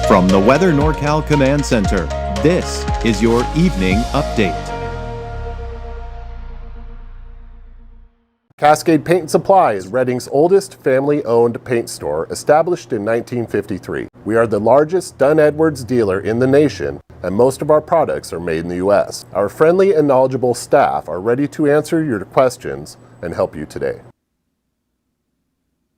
From the Weather NorCal Command Center, this is your Evening Update. Cascade Paint and Supply is Reading's oldest family-owned paint store, established in 1953. We are the largest Dunn Edwards dealer in the nation, and most of our products are made in the U.S. Our friendly and knowledgeable staff are ready to answer your questions and help you today.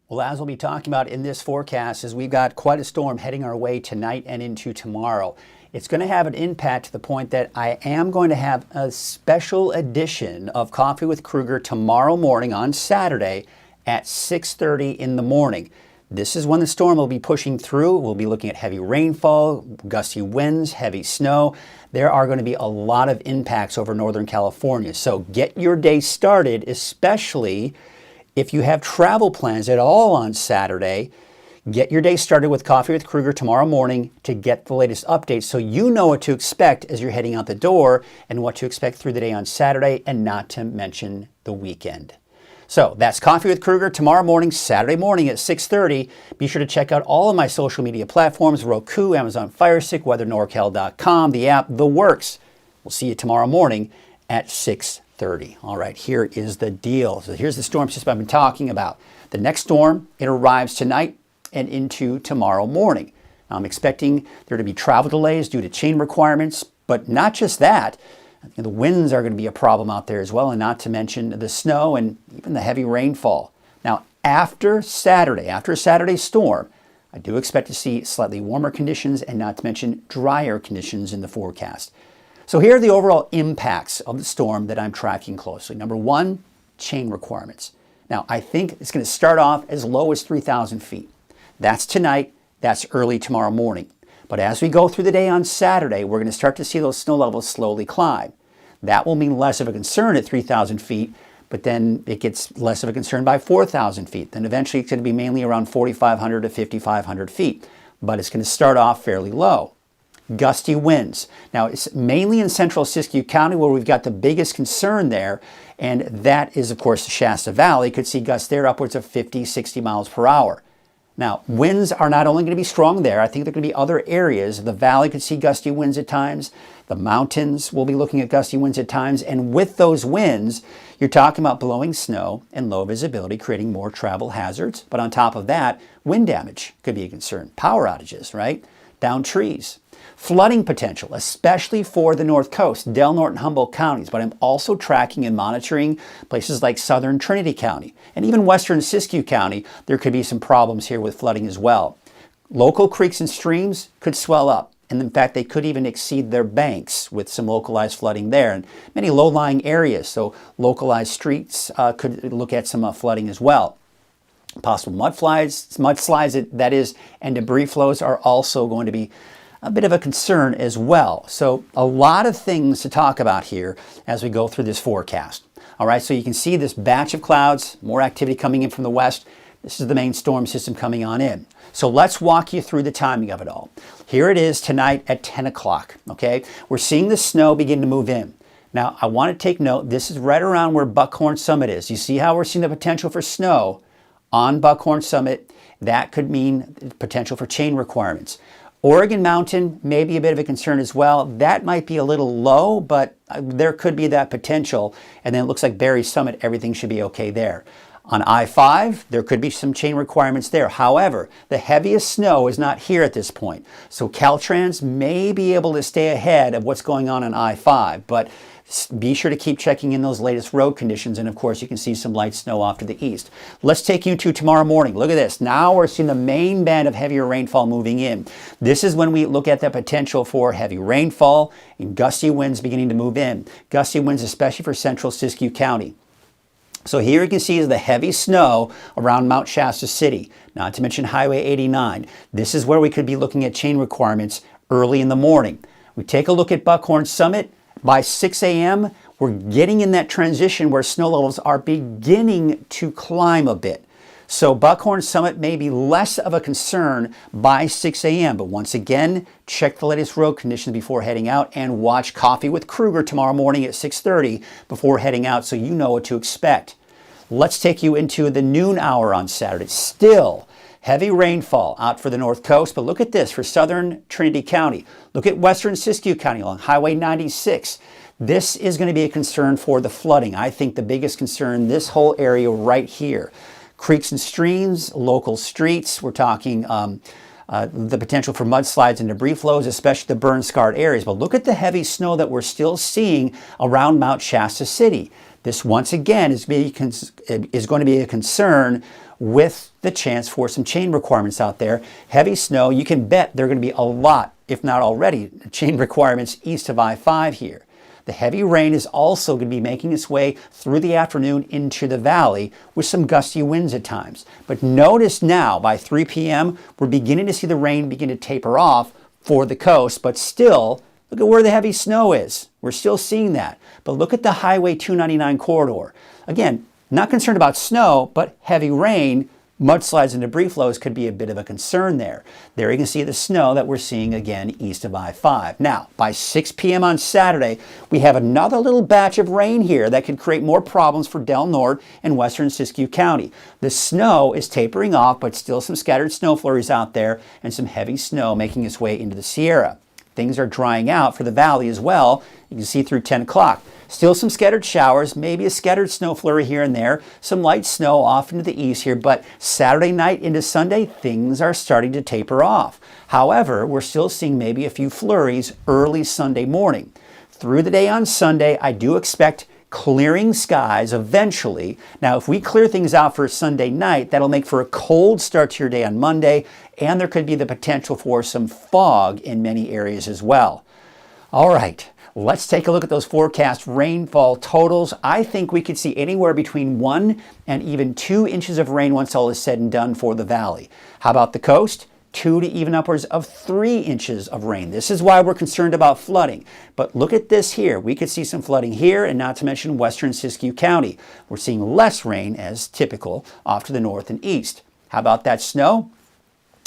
Well, as we'll be talking about in this forecast, is we've got quite a storm heading our way tonight and into tomorrow. It's going to have an impact to the point that I am going to have a special edition of Coffee with Kruger tomorrow morning on Saturday at 6:30 in the morning. This is when the storm will be pushing through. We'll be looking at heavy rainfall, gusty winds, heavy snow. There are going to be a lot of impacts over Northern California. So get your day started, especially if you have travel plans at all on Saturday. Get your day started with Coffee with Kruger tomorrow morning to get the latest updates so you know what to expect as you're heading out the door and what to expect through the day on Saturday, and not to mention the weekend. So that's Coffee with Kruger tomorrow morning, Saturday morning at 6:30. Be sure to check out all of my social media platforms: Roku, Amazon Fire Stick, WeatherNorCal.com, the app, the works. We'll see you tomorrow morning at 6:30. All right, here is the deal. So here's the storm system I've been talking about. The next storm, it arrives tonight and into tomorrow morning. Now, I'm expecting there to be travel delays due to chain requirements, but not just that. The winds are going to be a problem out there as well, and not to mention the snow and even the heavy rainfall. Now, after Saturday's storm, I do expect to see slightly warmer conditions and not to mention drier conditions in the forecast. So here are the overall impacts of the storm that I'm tracking closely. Number one, chain requirements. Now, I think it's going to start off as low as 3,000 feet. That's tonight, that's early tomorrow morning. But as we go through the day on Saturday, we're going to start to see those snow levels slowly climb. That will mean less of a concern at 3,000 feet, but then it gets less of a concern by 4,000 feet. Then eventually it's going to be mainly around 4,500 to 5,500 feet, but it's going to start off fairly low. Gusty winds. Now, it's mainly in central Siskiyou County where we've got the biggest concern there, and that is, of course, the Shasta Valley. Could see gusts there upwards of 50, 60 miles per hour. Now, winds are not only going to be strong there, I think there are going to be other areas. The valley could see gusty winds at times. The mountains will be looking at gusty winds at times. And with those winds, you're talking about blowing snow and low visibility, creating more travel hazards. But on top of that, wind damage could be a concern. Power outages, right? Down trees. Flooding potential, especially for the North Coast, Del Norte and Humboldt counties, but I'm also tracking and monitoring places like southern Trinity County and even western Siskiyou County. There could be some problems here with flooding as well. Local creeks and streams could swell up, and in fact, they could even exceed their banks with some localized flooding there, and many low-lying areas, so localized streets could look at some flooding as well. Possible mudslides, that is, and debris flows are also going to be a bit of a concern as well. So a lot of things to talk about here as we go through this forecast. All right, so you can see this batch of clouds, more activity coming in from the west. This is the main storm system coming on in. So let's walk you through the timing of it all. Here it is tonight at 10 o'clock, okay? We're seeing the snow begin to move in. Now, I want to take note, this is right around where Buckhorn Summit is. You see how we're seeing the potential for snow on Buckhorn Summit? That could mean potential for chain requirements. Oregon Mountain may be a bit of a concern as well. That might be a little low, but there could be that potential. And then it looks like Berry Summit, everything should be okay there. On I-5, there could be some chain requirements there. However, the heaviest snow is not here at this point. So Caltrans may be able to stay ahead of what's going on I-5, but be sure to keep checking in those latest road conditions, and of course you can see some light snow off to the east. Let's take you to tomorrow morning. Look at this. Now we're seeing the main band of heavier rainfall moving in. This is when we look at the potential for heavy rainfall and gusty winds beginning to move in. Gusty winds especially for central Siskiyou County. So here you can see the heavy snow around Mount Shasta City, not to mention Highway 89. This is where we could be looking at chain requirements early in the morning. We take a look at Buckhorn Summit. By 6 a.m., we're getting in that transition where snow levels are beginning to climb a bit. So Buckhorn Summit may be less of a concern by 6 a.m. But once again, check the latest road conditions before heading out, and watch Coffee with Kruger tomorrow morning at 6:30 before heading out so you know what to expect. Let's take you into the noon hour on Saturday. Still Heavy rainfall out for the north coast, but look at this for southern Trinity County. Look at western Siskiyou County along Highway 96. This is going to be a concern for the flooding. I think the biggest concern, this whole area right here. Creeks and streams, local streets, we're talking the potential for mudslides and debris flows, especially the burn-scarred areas. But look at the heavy snow that we're still seeing around Mount Shasta City. This, once again, is going to be a concern with the chance for some chain requirements out there. Heavy snow, you can bet there are going to be a lot, if not already, chain requirements east of I-5 here. The heavy rain is also going to be making its way through the afternoon into the valley with some gusty winds at times. But notice now, by 3 p.m., we're beginning to see the rain begin to taper off for the coast, but still, look at where the heavy snow is. We're still seeing that. But look at the Highway 299 corridor. Again, not concerned about snow, but heavy rain, mudslides and debris flows could be a bit of a concern there. There you can see the snow that we're seeing again east of I-5. Now, by 6 p.m. on Saturday, we have another little batch of rain here that could create more problems for Del Norte and western Siskiyou County. The snow is tapering off, but still some scattered snow flurries out there and some heavy snow making its way into the Sierra. Things are drying out for the valley as well. You can see through 10 o'clock. Still some scattered showers, maybe a scattered snow flurry here and there, some light snow off into the east here, but Saturday night into Sunday, things are starting to taper off. However, we're still seeing maybe a few flurries early Sunday morning. Through the day on Sunday, I do expect clearing skies eventually. Now, if we clear things out for Sunday night, that'll make for a cold start to your day on Monday, and there could be the potential for some fog in many areas as well. All right. Let's take a look at those forecast rainfall totals. I think we could see anywhere between 1 and even 2 inches of rain once all is said and done for the valley. How about the coast? 2 to even upwards of 3 inches of rain. This is why we're concerned about flooding. But look at this here. We could see some flooding here, and not to mention western Siskiyou County. We're seeing less rain, as typical, off to the north and east. How about that snow?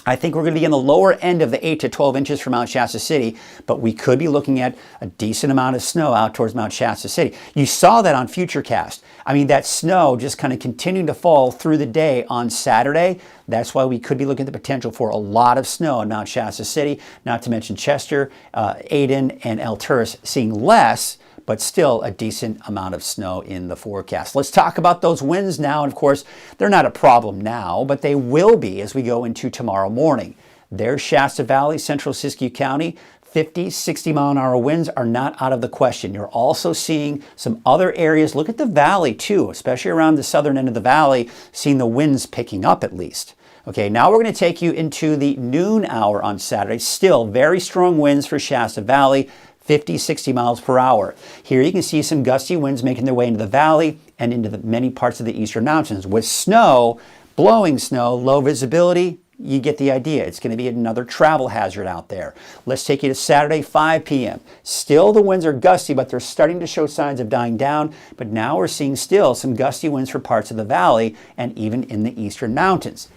I think we're going to be in the lower end of the 8 to 12 inches for Mount Shasta City, but we could be looking at a decent amount of snow out towards Mount Shasta City. You saw that on Futurecast. I mean, that snow just kind of continuing to fall through the day on Saturday. That's why we could be looking at the potential for a lot of snow in Mount Shasta City, not to mention Chester, Aden, and Alturas seeing less, but still a decent amount of snow in the forecast. Let's talk about those winds now. And of course, they're not a problem now, but they will be as we go into tomorrow morning. There's Shasta Valley, central Siskiyou County. 50, 60 mile an hour winds are not out of the question. You're also seeing some other areas. Look at the valley too, especially around the southern end of the valley, seeing the winds picking up at least. Okay, now we're going to take you into the noon hour on Saturday. Still very strong winds for Shasta Valley. 50, 60 miles per hour. Here you can see some gusty winds making their way into the valley and into the many parts of the eastern mountains. With snow, blowing snow, low visibility, you get the idea. It's going to be another travel hazard out there. Let's take you to Saturday, 5 p.m. Still the winds are gusty, but they're starting to show signs of dying down. But now we're seeing still some gusty winds for parts of the valley and even in the eastern mountains.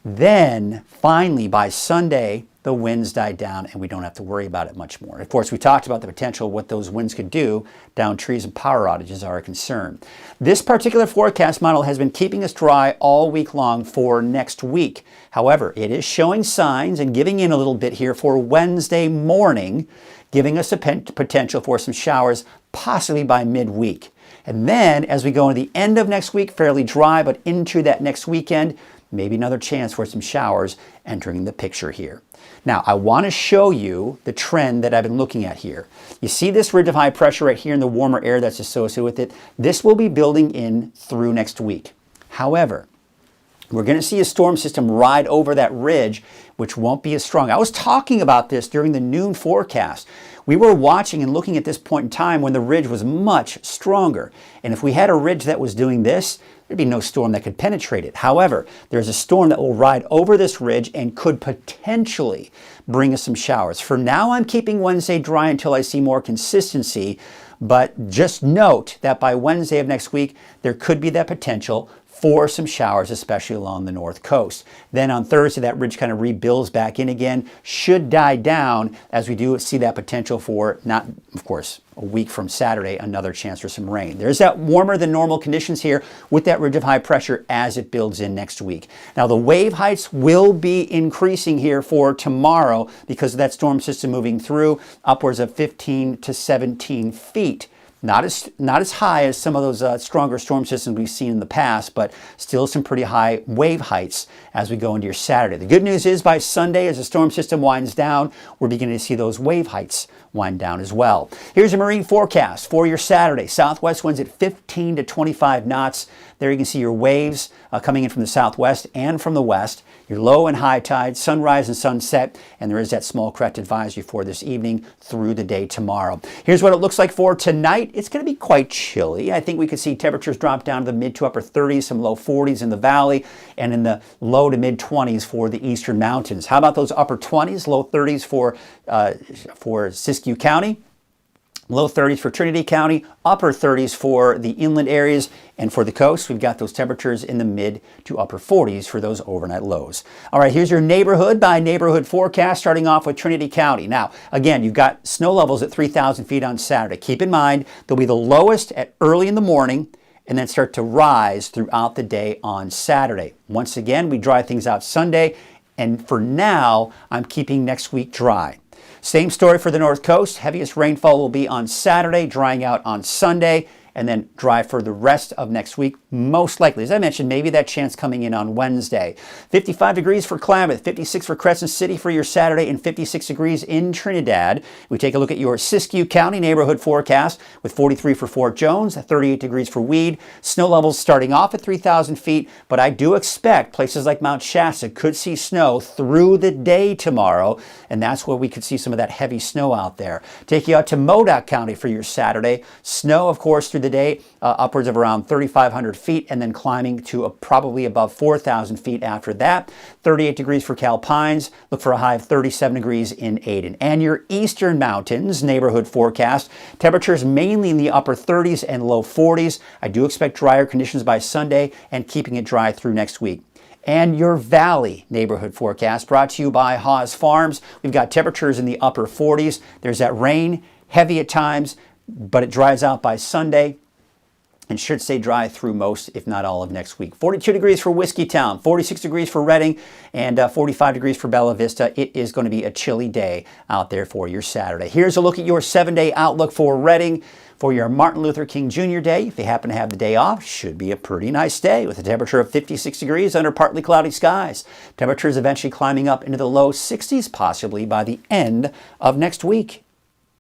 Then, finally, by Sunday, the winds died down and we don't have to worry about it much more. Of course, we talked about the potential of what those winds could do. Down trees and power outages are a concern. This particular forecast model has been keeping us dry all week long for next week. However, it is showing signs and giving in a little bit here for Wednesday morning, giving us a potential for some showers possibly by midweek. And then as we go into the end of next week, fairly dry, but into that next weekend, maybe another chance for some showers entering the picture here. Now, I want to show you the trend that I've been looking at here. You see this ridge of high pressure right here in the warmer air that's associated with it? This will be building in through next week. However, we're going to see a storm system ride over that ridge, which won't be as strong. I was talking about this during the noon forecast. We were watching and looking at this point in time when the ridge was much stronger. And if we had a ridge that was doing this, there'd be no storm that could penetrate it. However, there's a storm that will ride over this ridge and could potentially bring us some showers. For now, I'm keeping Wednesday dry until I see more consistency. But just note that by Wednesday of next week, there could be that potential for some showers, especially along the north coast. Then on Thursday, that ridge kind of rebuilds back in again, should die down as we do see that potential for, not, of course, a week from Saturday, another chance for some rain. There's that warmer than normal conditions here with that ridge of high pressure as it builds in next week. Now the wave heights will be increasing here for tomorrow because of that storm system moving through, upwards of 15 to 17 feet. Not as high as some of those stronger storm systems we've seen in the past, but still some pretty high wave heights as we go into your Saturday. The good news is by Sunday, as the storm system winds down, we're beginning to see those wave heights wind down as well. Here's a marine forecast for your Saturday. Southwest winds at 15 to 25 knots. There you can see your waves coming in from the southwest and from the west. Your low and high tide, sunrise and sunset, and there is that small correct advisory for this evening through the day tomorrow. Here's what it looks like for tonight. It's going to be quite chilly. I think we could see temperatures drop down to the mid to upper 30s, some low 40s in the valley, and in the low to mid 20s for the eastern mountains. How about those upper 20s, low 30s for Siskiyou County? Low 30s for Trinity County, upper 30s for the inland areas, and for the coast, we've got those temperatures in the mid to upper 40s for those overnight lows. All right, here's your neighborhood by neighborhood forecast, starting off with Trinity County. Now, again, you've got snow levels at 3,000 feet on Saturday. Keep in mind, they'll be the lowest at early in the morning and then start to rise throughout the day on Saturday. Once again, we dry things out Sunday, and for now, I'm keeping next week dry. Same story for the North Coast. Heaviest rainfall will be on Saturday, drying out on Sunday, and then dry for the rest of next week, most likely. As I mentioned, maybe that chance coming in on Wednesday. 55 degrees for Klamath, 56 for Crescent City for your Saturday, and 56 degrees in Trinidad. We take a look at your Siskiyou County neighborhood forecast with 43 for Fort Jones, 38 degrees for Weed. Snow levels starting off at 3,000 feet, but I do expect places like Mount Shasta could see snow through the day tomorrow, and that's where we could see some of that heavy snow out there. Take you out to Modoc County for your Saturday. Snow, of course, through the day, upwards of around 3,500 feet, and then climbing to probably above 4,000 feet after that. 38 degrees for Calpines. Look for a high of 37 degrees in Aden. And your eastern mountains neighborhood forecast, temperatures mainly in the upper 30s and low 40s. I do expect drier conditions by Sunday and keeping it dry through next week. And your valley neighborhood forecast, brought to you by Haas Farms. We've got temperatures in the upper 40s. There's that rain, heavy at times, but it dries out by Sunday and should stay dry through most, if not all, of next week. 42 degrees for Whiskeytown, 46 degrees for Redding, and 45 degrees for Bella Vista. It is going to be a chilly day out there for your Saturday. Here's a look at your 7-day outlook for Redding. For your Martin Luther King Jr. Day, if you happen to have the day off, should be a pretty nice day with a temperature of 56 degrees under partly cloudy skies. Temperatures eventually climbing up into the low 60s, possibly by the end of next week.